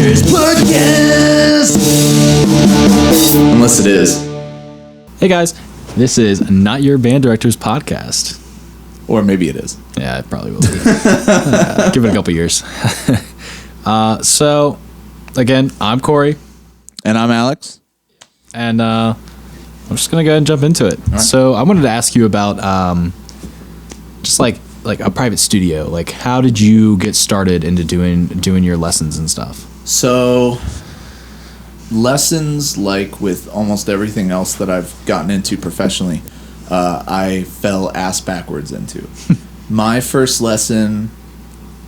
Directors Podcast. Unless it is. Hey guys, this is Not Your Band Directors Podcast. Or maybe it is. Yeah, it probably will be. Give it a couple years. So, again, I'm Corey. And I'm Alex. And I'm just going to go ahead and jump into it. Right. So, I wanted to ask you about just like a private studio. Like, how did you get started into doing your lessons and stuff? So, lessons, like with almost everything else that I've gotten into professionally, I fell ass backwards into. My first lesson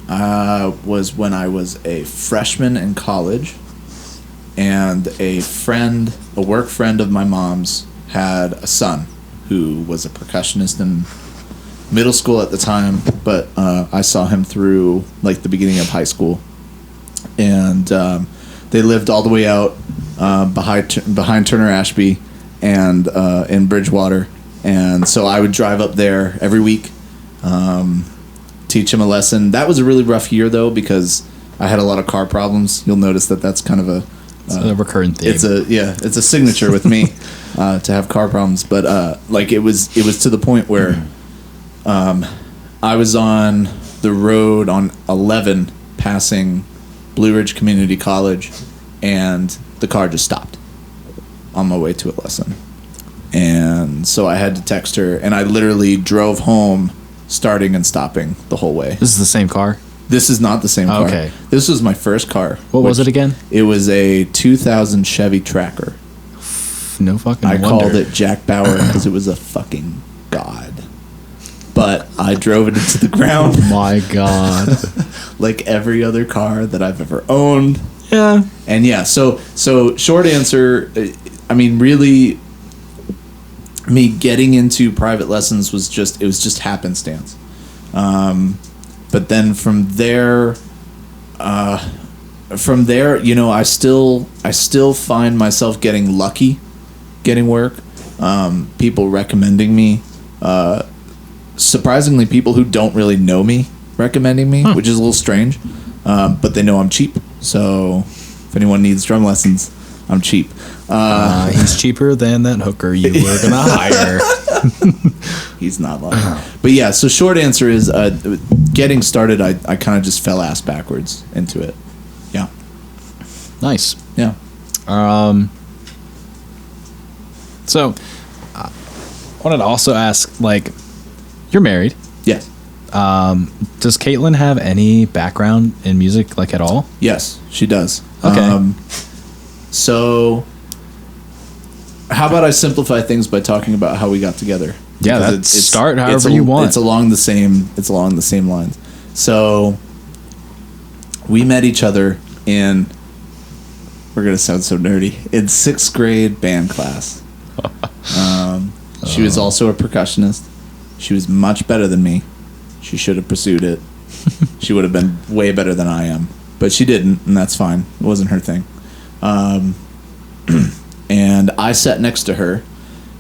was when I was a freshman in college, and a work friend of my mom's had a son who was a percussionist in middle school at the time, but I saw him through like the beginning of high school, and they lived all the way out behind Turner Ashby and in Bridgewater. And so I would drive up there every week, teach him a lesson. That was a really rough year, though, because I had a lot of car problems. You'll notice that that's kind of a recurring theme. It's a signature with me to have car problems. But like it was to the point where I was on the road on 11 passing Blue Ridge Community College, and the car just stopped on my way to a lesson. And so I had to text her, and I literally drove home starting and stopping the whole way. This is the same car? This is not the same car. Okay. This was my first car. What was it again? It was a 2000 Chevy Tracker. No fucking I wonder. called it Jack Bauer because it was a fucking god. But I drove it into the ground. My God. Like every other car that I've ever owned. Yeah. And yeah, so short answer, I mean, really, me getting into private lessons was just happenstance. But then from there, you know, I still find myself getting lucky, getting work. People recommending me. Surprisingly, people who don't really know me recommending me, which is a little strange. But they know I'm cheap. So if anyone needs drum lessons, I'm cheap. He's cheaper than that hooker you were going to hire. He's not lying. But yeah, so short answer is getting started, I kind of just fell ass backwards into it. Yeah. Nice. Yeah. So, I wanted to also ask, like, you're married. Yes. Does Caitlin have any background in music, like, at all? Yes, she does. Okay. So, how about I simplify things by talking about how we got together? Yeah, Because start however you want. It's along the same lines. So, we met each other in, we're gonna sound so nerdy, in 6th grade band class. She was also a percussionist. She was much better than me. She should have pursued it. She would have been way better than I am, but she didn't, and that's fine. It wasn't her thing. And I sat next to her,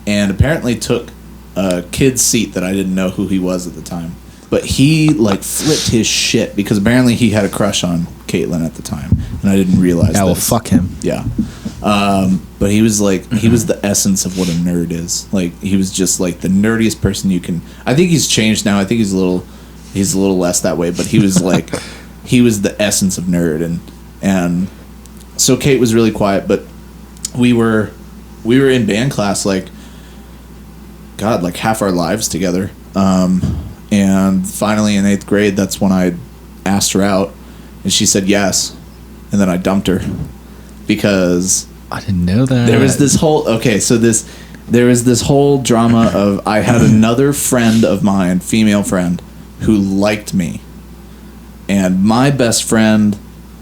and apparently took a kid's seat that I didn't know who he was at the time. But he like flipped his shit because apparently he had a crush on Caitlin at the time, and I didn't realize. Yeah, well, this. fuck him. Yeah. But he was like, he was the essence of what a nerd is. Like, he was just like the nerdiest person you can. I think he's changed now. I think he's a little less that way. But he was like, he was the essence of nerd, and so Kate was really quiet. But we were in band class like half our lives together. And finally in 8th grade, that's when I asked her out, and she said yes, and then I dumped her because I didn't know that. there was this whole drama of I had another friend of mine, female friend, who liked me, and my best friend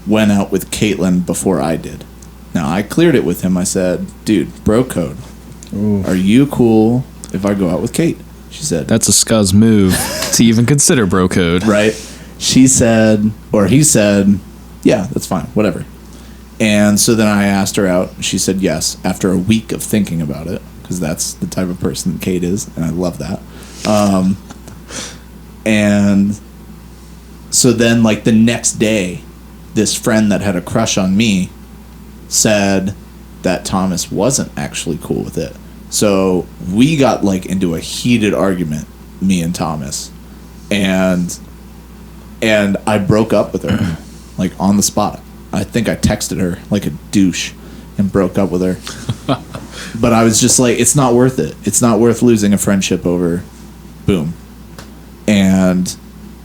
went out with Caitlin before I did. Now I cleared it with him. I said, "Dude, bro code. Ooh. Are you cool if I go out with Kate?" She said, "That's a scuzz move to even consider bro code." Right? She said, or he said, "Yeah, that's fine, whatever." And so then I asked her out. She said yes after a week of thinking about it, because that's the type of person that Kate is, and I love that. And so then, like, the next day, this friend that had a crush on me said that Thomas wasn't actually cool with it. So we got like into a heated argument, me and Thomas, and I broke up with her like on the spot. I think I texted her like a douche and broke up with her. But I was just like, it's not worth it. It's not worth losing a friendship over. Boom. And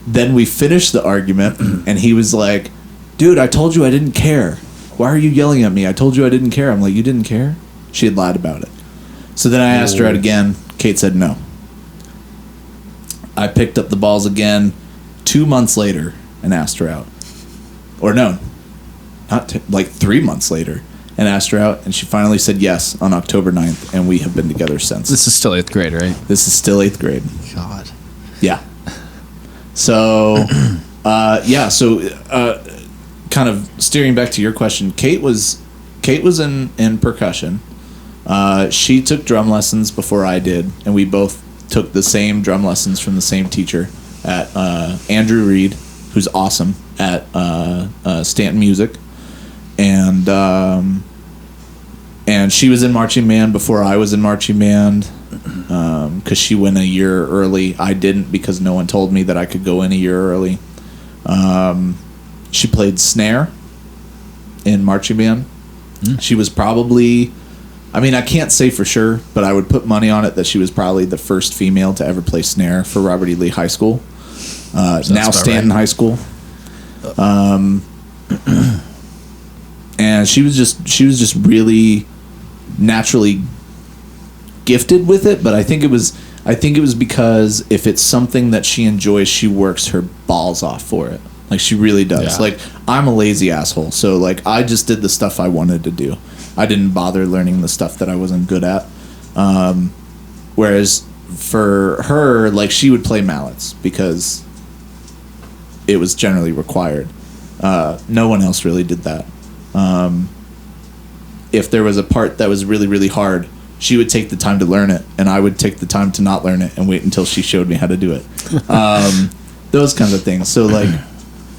then we finished the argument, and he was like, dude, I told you I didn't care. Why are you yelling at me? I told you I didn't care. I'm like, you didn't care? She had lied about it. So then I asked her out again. Kate said no. I picked up the balls again 2 months later and asked her out. Or no, like 3 months later, and asked her out, and she finally said yes on October 9th, and we have been together since. This is still 8th grade, right? This is still 8th grade. God. Yeah. So, kind of steering back to your question, Kate was in percussion. She took drum lessons before I did, and we both took the same drum lessons from the same teacher at Andrew Reed, who's awesome at Stanton Music, and she was in marching band before I was in marching band, because she went a year early. I didn't, because no one told me that I could go in a year early. She played snare in marching band. She was probably, I mean, I can't say for sure, but I would put money on it that she was probably the first female to ever play snare for Robert E. Lee High School. Now Stanton High School. And she was just really naturally gifted with it, but I think it was because if it's something that she enjoys, she works her balls off for it. Like, she really does. Yeah. Like, I'm a lazy asshole, so like I just did the stuff I wanted to do. I didn't bother learning the stuff that I wasn't good at. Whereas for her, like, she would play mallets because it was generally required. No one else really did that. If there was a part that was really, really hard, she would take the time to learn it, and I would take the time to not learn it and wait until she showed me how to do it. Those kinds of things. So, like,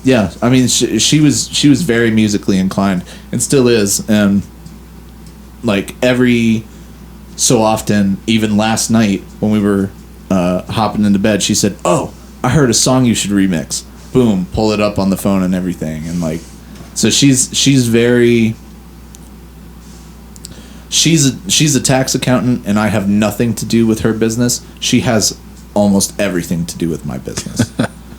yeah, I mean, she was very musically inclined, and still is. And like every so often, even last night when we were hopping into bed, she said, "Oh, I heard a song you should remix." Boom, pull it up on the phone and everything, and like, so she's very. She's a tax accountant, and I have nothing to do with her business. She has almost everything to do with my business.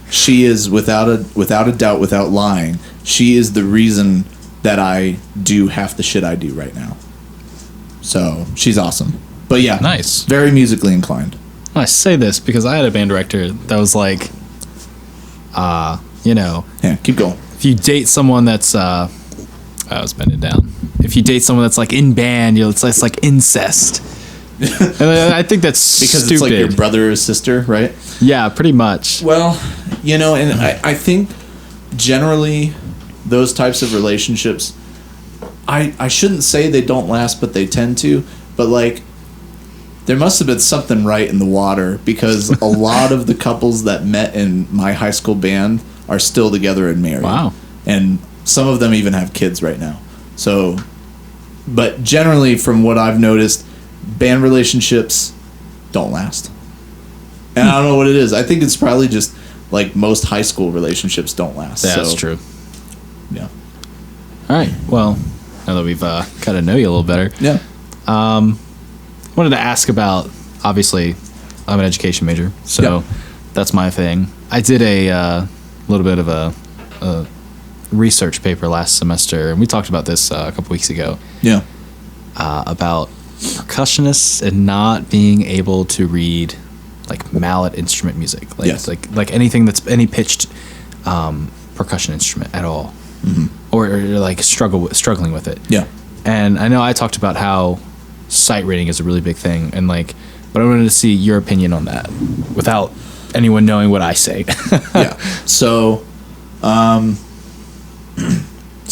She is, without a doubt, without lying, she is the reason that I do half the shit I do right now. So she's awesome. But yeah, nice. Very musically inclined. I say this because I had a band director that was like, Yeah, keep going. if you date someone that's, I was bending down. If you date someone that's like in band, it's like incest. And I think that's because stupid. It's like your brother or sister, right? Yeah, pretty much. Well, and I think generally those types of relationships, I shouldn't say they don't last, but they tend to. But like, there must have been something right in the water, because a lot of the couples that met in my high school band are still together and married. Wow. And some of them even have kids right now. So, but generally, from what I've noticed, band relationships don't last. And I don't know what it is. I think it's probably just like most high school relationships don't last. Yeah, that's true. Yeah. All right. Well, now that we've got to know you a little better. Yeah. Wanted to ask about, obviously, I'm an education major, so that's my thing. I did a little bit of a research paper last semester, and we talked about this a couple weeks ago. Yeah. About percussionists and not being able to read like mallet instrument music, like anything that's any pitched percussion instrument at all, or like struggling with it. Yeah. And I know I talked about how sight reading is a really big thing, and like, but I wanted to see your opinion on that without anyone knowing what I say. Yeah. So,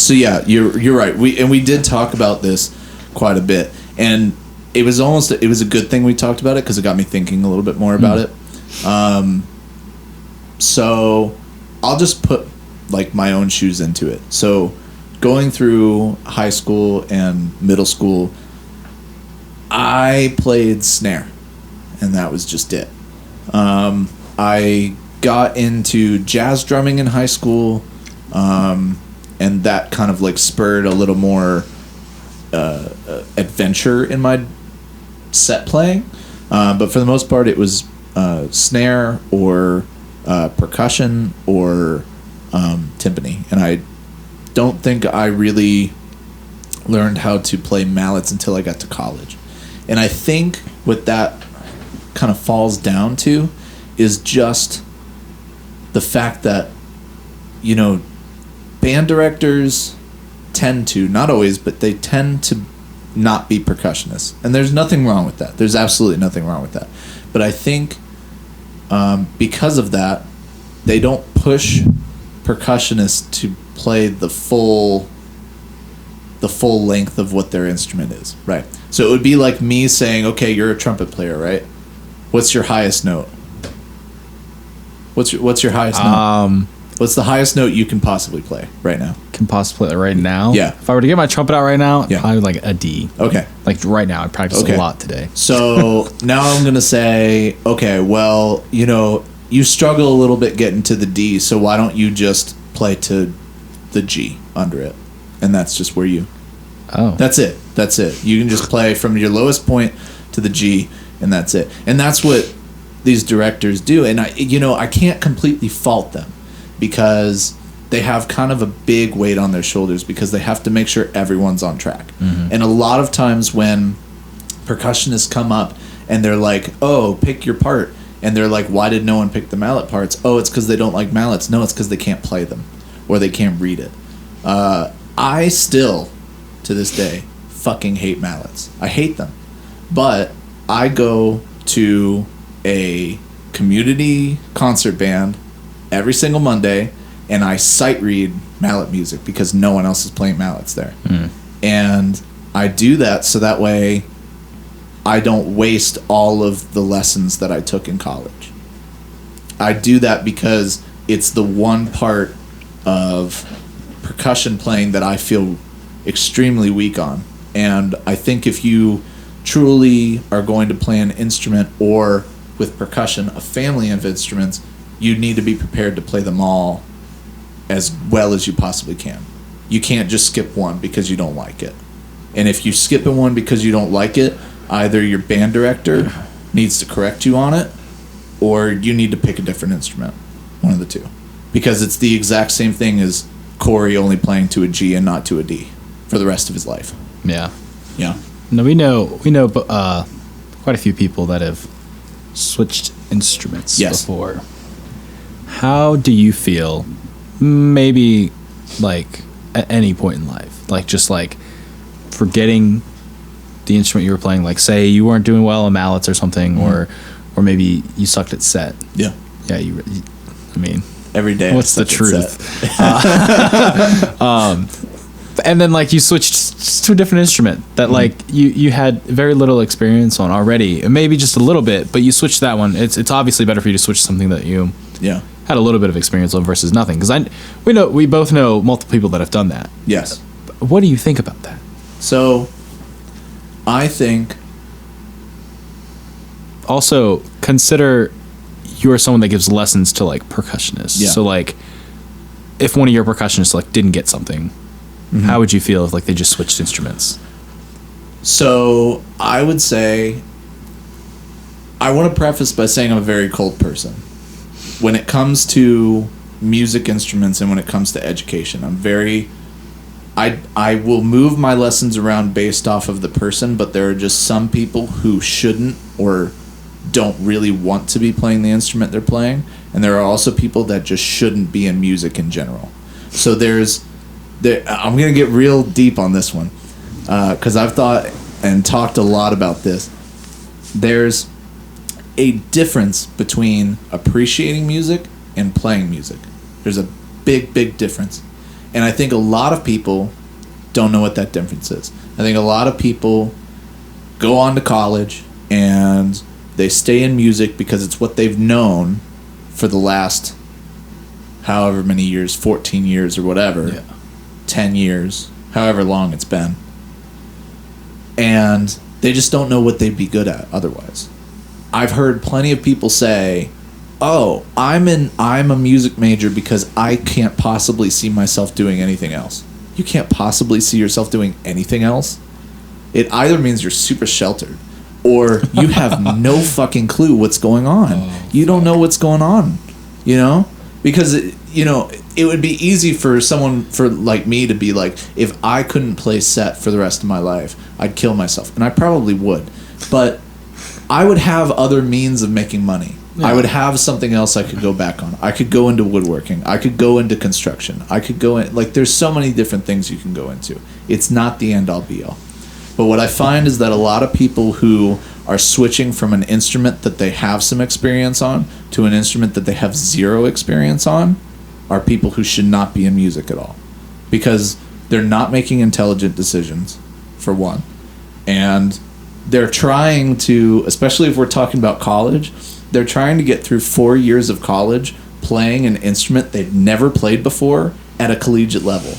yeah, you're right. We did talk about this quite a bit, and it was a good thing we talked about it, because it got me thinking a little bit more about it. So I'll just put like my own shoes into it. So going through high school and middle school, I played snare, and that was just it. I got into jazz drumming in high school, and that kind of like spurred a little more adventure in my set playing. But for the most part, it was snare or percussion or timpani. And I don't think I really learned how to play mallets until I got to college. And I think what that kind of falls down to is just the fact that, you know, band directors tend to, not always, but they tend to not be percussionists. And there's nothing wrong with that. There's absolutely nothing wrong with that. But I think because of that, they don't push percussionists to play the full length of what their instrument is, right? So it would be like me saying, okay, you're a trumpet player, right? What's your highest note? What's your highest note? What's the highest note you can possibly play right now? Can possibly play right now? Yeah. If I were to get my trumpet out right now, probably like a D. Okay. Like right now, I practiced a lot today. So now I'm going to say, okay, well, you know, you struggle a little bit getting to the D, so why don't you just play to the G under it? And that's just where you... Oh. That's it. You can just play from your lowest point to the G, and that's it. And that's what these directors do. And I can't completely fault them, because they have kind of a big weight on their shoulders, because they have to make sure everyone's on track. Mm-hmm. And a lot of times when percussionists come up and they're like, oh, pick your part, and they're like, why did no one pick the mallet parts? Oh, it's because they don't like mallets. No, it's because they can't play them, or they can't read it. I still, to this day, fucking hate mallets. I hate them. But I go to a community concert band every single Monday, and I sight read mallet music because no one else is playing mallets there. And I do that so that way I don't waste all of the lessons that I took in college. I do that because it's the one part of percussion playing that I feel extremely weak on. And I think if you truly are going to play an instrument, or with percussion, a family of instruments, you need to be prepared to play them all as well as you possibly can. You can't just skip one because you don't like it. And if you skip one because you don't like it, either your band director needs to correct you on it, or you need to pick a different instrument. One of the two. Because it's the exact same thing as Corey only playing to a G and not to a D for the rest of his life. Yeah. Yeah. No, we know quite a few people that have switched instruments before. How do you feel, maybe like at any point in life, like just like forgetting the instrument you were playing, like say you weren't doing well on mallets or something, or maybe you sucked at set. Yeah. Yeah, I mean, every day. What's the truth? And then like you switched to a different instrument that like you had very little experience on already, and maybe just a little bit, but you switched that one. It's obviously better for you to switch something that you had a little bit of experience on versus nothing. Because we both know multiple people that have done that. Yes. What do you think about that? So, I think. Also, consider you are someone that gives lessons to like percussionists. Yeah. So like, if one of your percussionists like didn't get something, how would you feel if like they just switched instruments? So I would say, I want to preface by saying I'm a very cold person. When it comes to music instruments and when it comes to education, I will move my lessons around based off of the person, but there are just some people who shouldn't or don't really want to be playing the instrument they're playing, and there are also people that just shouldn't be in music in general. So I'm going to get real deep on this one, because I've thought and talked a lot about this. There's a difference between appreciating music and playing music. There's a big, big difference. And I think a lot of people don't know what that difference is. I think a lot of people go on to college and they stay in music because it's what they've known for the last however many years, 14 years or whatever, 10 years, however long it's been. And they just don't know what they'd be good at otherwise. I've heard plenty of people say, "Oh, I'm a music major because I can't possibly see myself doing anything else." You can't possibly see yourself doing anything else? It either means you're super sheltered or you have no fucking clue what's going on. You don't know what's going on, you know? Because, it would be easy for someone like me to be like, if I couldn't play set for the rest of my life, I'd kill myself. And I probably would. But I would have other means of making money. Yeah. I would have something else I could go back on. I could go into woodworking. I could go into construction. I could go in... Like, there's so many different things you can go into. It's not the end-all, be-all. But what I find is that a lot of people who are switching from an instrument that they have some experience on to an instrument that they have zero experience on are people who should not be in music at all. Because they're not making intelligent decisions, for one. And they're trying to, especially if we're talking about college, they're trying to get through 4 years of college playing an instrument they've never played before at a collegiate level.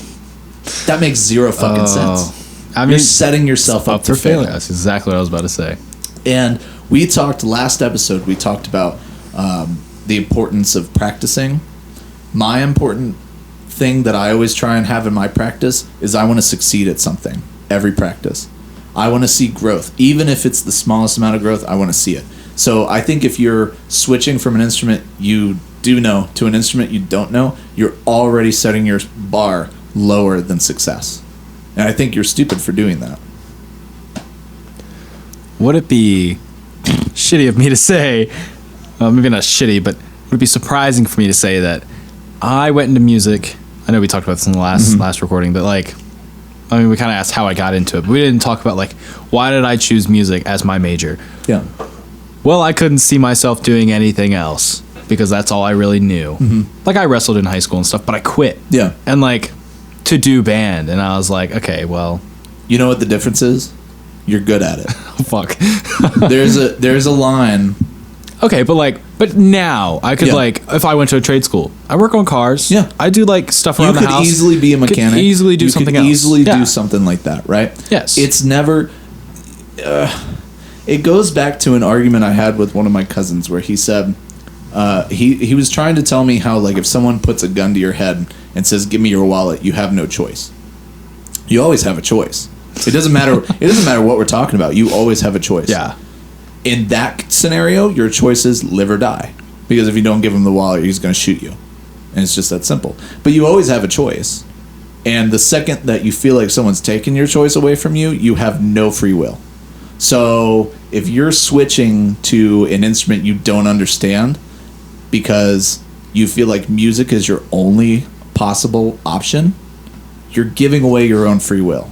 That makes zero fucking sense. I mean, you're setting yourself up for failure. That's exactly what I was about to say. And we talked last episode, we talked about the importance of practicing. My important thing that I always try and have in my practice is I want to succeed at something every practice. I want to see growth. Even if it's the smallest amount of growth, I want to see it. So I think if you're switching from an instrument you do know to an instrument you don't know, you're already setting your bar lower than success. And I think you're stupid for doing that. Would it be shitty of me to say, maybe not shitty, but would it be surprising for me to say that I went into music? I know we talked about this in the last recording, but like, I mean, we kind of asked how I got into it, but we didn't talk about like, why did I choose music as my major? Yeah. Well, I couldn't see myself doing anything else because that's all I really knew. Mm-hmm. Like I wrestled in high school and stuff, but I quit. Yeah. And like to do band, and I was like, okay, well, you know what the difference is? You're good at it. Oh, fuck. there's a line. Okay, but now I could like, if I went to a trade school, I work on cars. Yeah. I do like stuff around the house. You could easily be a mechanic. Could easily do something else. Easily do something like that, right? Yes. It's never. It goes back to an argument I had with one of my cousins where he said, he was trying to tell me how like if someone puts a gun to your head and says, "Give me your wallet," you have no choice. You always have a choice. It doesn't matter. It doesn't matter what we're talking about. You always have a choice. Yeah. In that scenario, your choice is live or die. Because if you don't give him the wallet, he's going to shoot you. And it's just that simple. But you always have a choice. And the second that you feel like someone's taken your choice away from you, you have no free will. So if you're switching to an instrument you don't understand because you feel like music is your only possible option, you're giving away your own free will.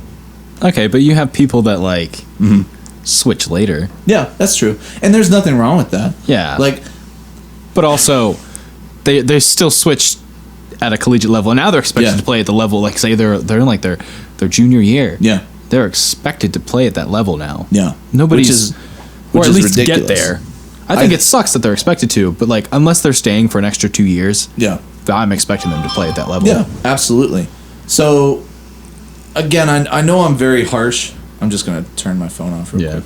Okay, but you have people that like switch later. Yeah, that's true. And there's nothing wrong with that. Yeah. Like, but also they still switch at a collegiate level, and now they're expected to play at the level, like say they're in like their junior year. Yeah. They're expected to play at that level now. Yeah. Nobody's which or at is least ridiculous. get there. I think it sucks that they're expected to, but like unless they're staying for an extra 2 years, I'm expecting them to play at that level. Yeah, absolutely. So again, I know I'm very harsh. I'm just going to turn my phone off real quick.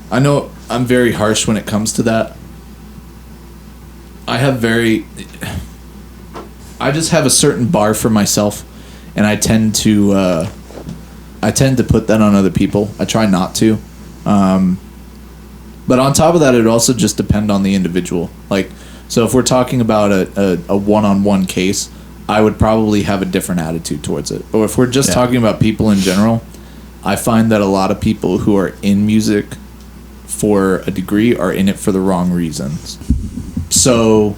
I know I'm very harsh when it comes to that. I just have a certain bar for myself, and I tend to put that on other people. I try not to. But on top of that, it also just depends on the individual. Like, so if we're talking about a one-on-one case, I would probably have a different attitude towards it. Or if we're just talking about people in general, I find that a lot of people who are in music for a degree are in it for the wrong reasons. So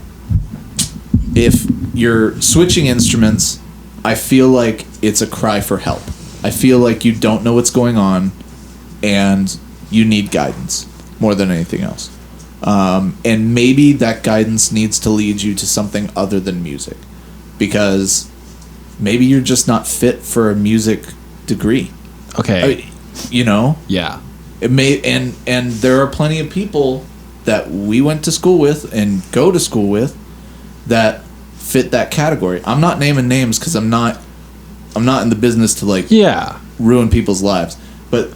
if you're switching instruments, I feel like it's a cry for help. I feel like you don't know what's going on and you need guidance more than anything else. And maybe that guidance needs to lead you to something other than music, because maybe you're just not fit for a music degree. Okay. Yeah. It may, and there are plenty of people that we went to school with and go to school with that fit that category. I'm not naming names because I'm not in the business to like ruin people's lives. But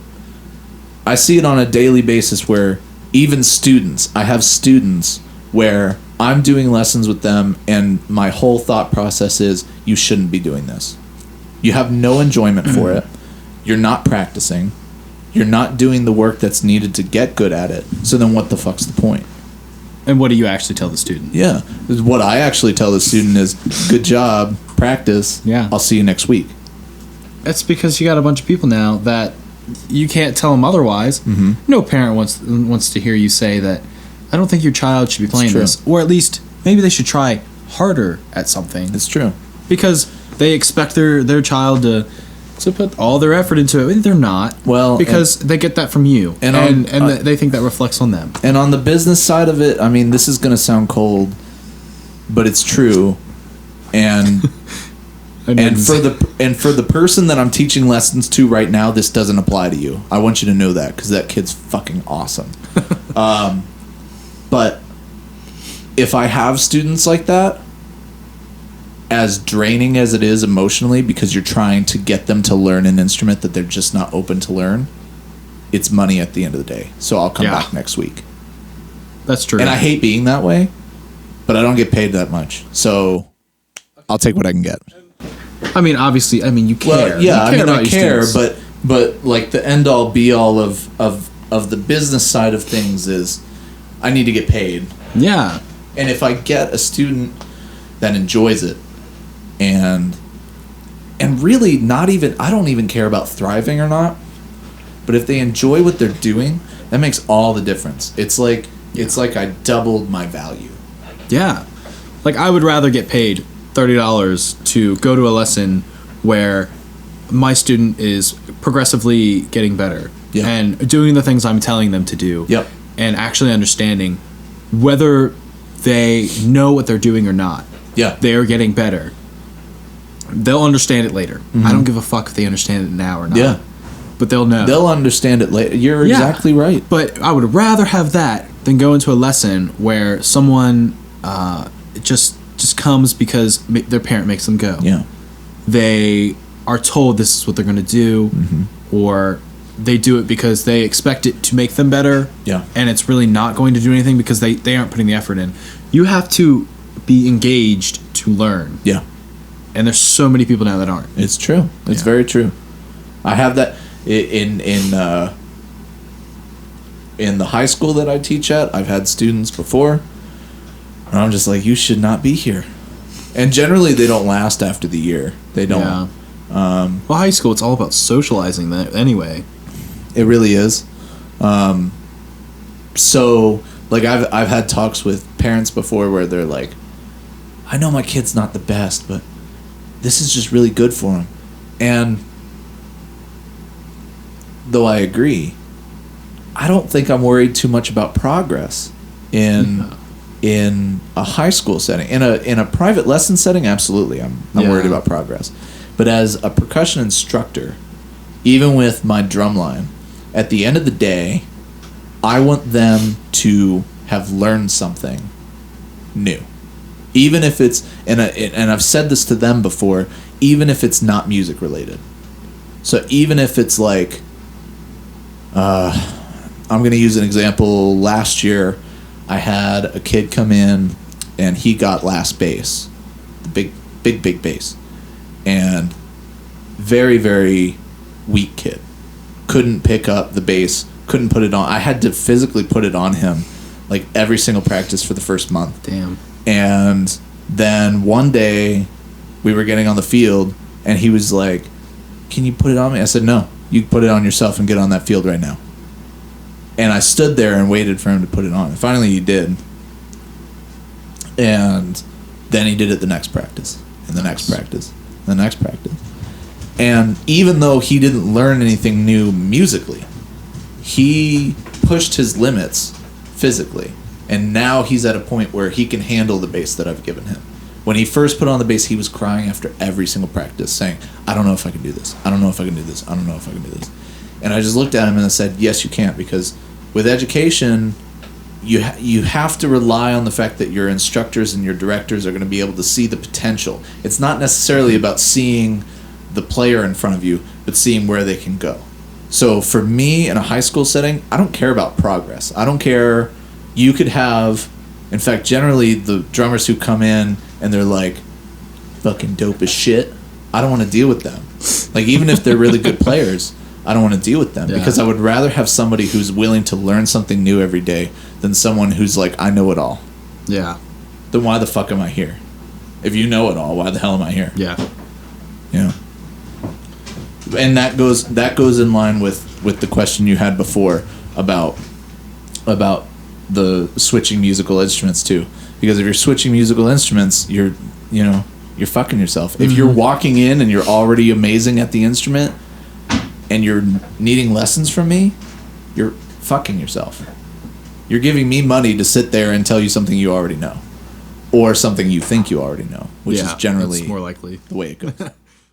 I see it on a daily basis where even students, I have students where I'm doing lessons with them and my whole thought process is you shouldn't be doing this. You have no enjoyment for it. You're not practicing. You're not doing the work that's needed to get good at it. So then what the fuck's the point? And what do you actually tell the student? Yeah. What I actually tell the student is, good job, practice. Yeah. I'll see you next week. That's because you got a bunch of people now that you can't tell them otherwise. Mm-hmm. No parent wants to hear you say that, I don't think your child should be playing this. Or at least, maybe they should try harder at something. It's true. Because they expect their child to put all their effort into it. They're not. Well, because they get that from you. And they think that reflects on them. And on the business side of it, I mean, this is going to sound cold, but it's true. And and for the person that I'm teaching lessons to right now, this doesn't apply to you. I want you to know that because that kid's fucking awesome. But if I have students like that, as draining as it is emotionally because you're trying to get them to learn an instrument that they're just not open to learn, it's money at the end of the day. So I'll come back next week. That's true. And I hate being that way, but I don't get paid that much. So I'll take what I can get. I mean, obviously, you care. Well, yeah, I care, but like the end all be all of the business side of things is I need to get paid. Yeah. And if I get a student that enjoys it, and really not even, I don't even care about thriving or not, but if they enjoy what they're doing, that makes all the difference. It's like I doubled my value. Yeah. Like I would rather get paid $30 to go to a lesson where my student is progressively getting better and doing the things I'm telling them to do. Yep. And actually understanding whether they know what they're doing or not. Yeah. They're getting better. They'll understand it later. Mm-hmm. I don't give a fuck if they understand it now or not. Yeah. But they'll know. They'll understand it later. You're exactly right. But I would rather have that than go into a lesson where someone just comes because their parent makes them go. Yeah. They are told this is what they're going to do, or they do it because they expect it to make them better. Yeah. And it's really not going to do anything because they aren't putting the effort in. You have to be engaged to learn. Yeah. And there's so many people now that aren't. It's true. It's very true. I have that in the high school that I teach at. I've had students before, and I'm just like, you should not be here. And generally, they don't last after the year. They don't. Yeah. Well, high school, it's all about socializing that anyway. It really is. So, like, I've had talks with parents before where they're like, I know my kid's not the best, but this is just really good for him. And though I agree, I don't think I'm worried too much about progress in a high school setting. In a private lesson setting, absolutely, I'm worried about progress. But as a percussion instructor, even with my drumline, at the end of the day, I want them to have learned something new. Even if it's, and I've said this to them before, even if it's not music related. So even if it's like, I'm going to use an example. Last year, I had a kid come in, and he got last bass, the big bass, and very, very weak kid. Couldn't pick up the bass, couldn't put it on. I had to physically put it on him, like every single practice for the first month. Damn. And then one day, we were getting on the field, and he was like, "Can you put it on me?" I said, "No, you put it on yourself and get on that field right now." And I stood there and waited for him to put it on. And finally he did. And then he did it the next practice. And the next practice. And the next practice. And even though he didn't learn anything new musically, he pushed his limits physically. And now he's at a point where he can handle the bass that I've given him. When he first put on the bass, he was crying after every single practice, saying, "I don't know if I can do this. I don't know if I can do this. I don't know if I can do this." And I just looked at him and I said, "Yes, you can, because with education, you have to rely on the fact that your instructors and your directors are going to be able to see the potential. It's not necessarily about seeing the player in front of you, but seeing where they can go. So for me, in a high school setting, I don't care about progress. I don't care. You could have, in fact, generally the drummers who come in and they're like fucking dope as shit, I don't want to deal with them. Like, even if they're really good players, I don't want to deal with them, because I would rather have somebody who's willing to learn something new every day than someone who's like, I know it all. Yeah. Then why the fuck am I here? If you know it all, why the hell am I here? Yeah. Yeah. And that goes in line with the question you had before about the switching musical instruments too. Because if you're switching musical instruments, you're fucking yourself. If you're walking in and you're already amazing at the instrument and you're needing lessons from me, you're fucking yourself. You're giving me money to sit there and tell you something you already know, or something you think you already know, which is generally more likely the way it goes.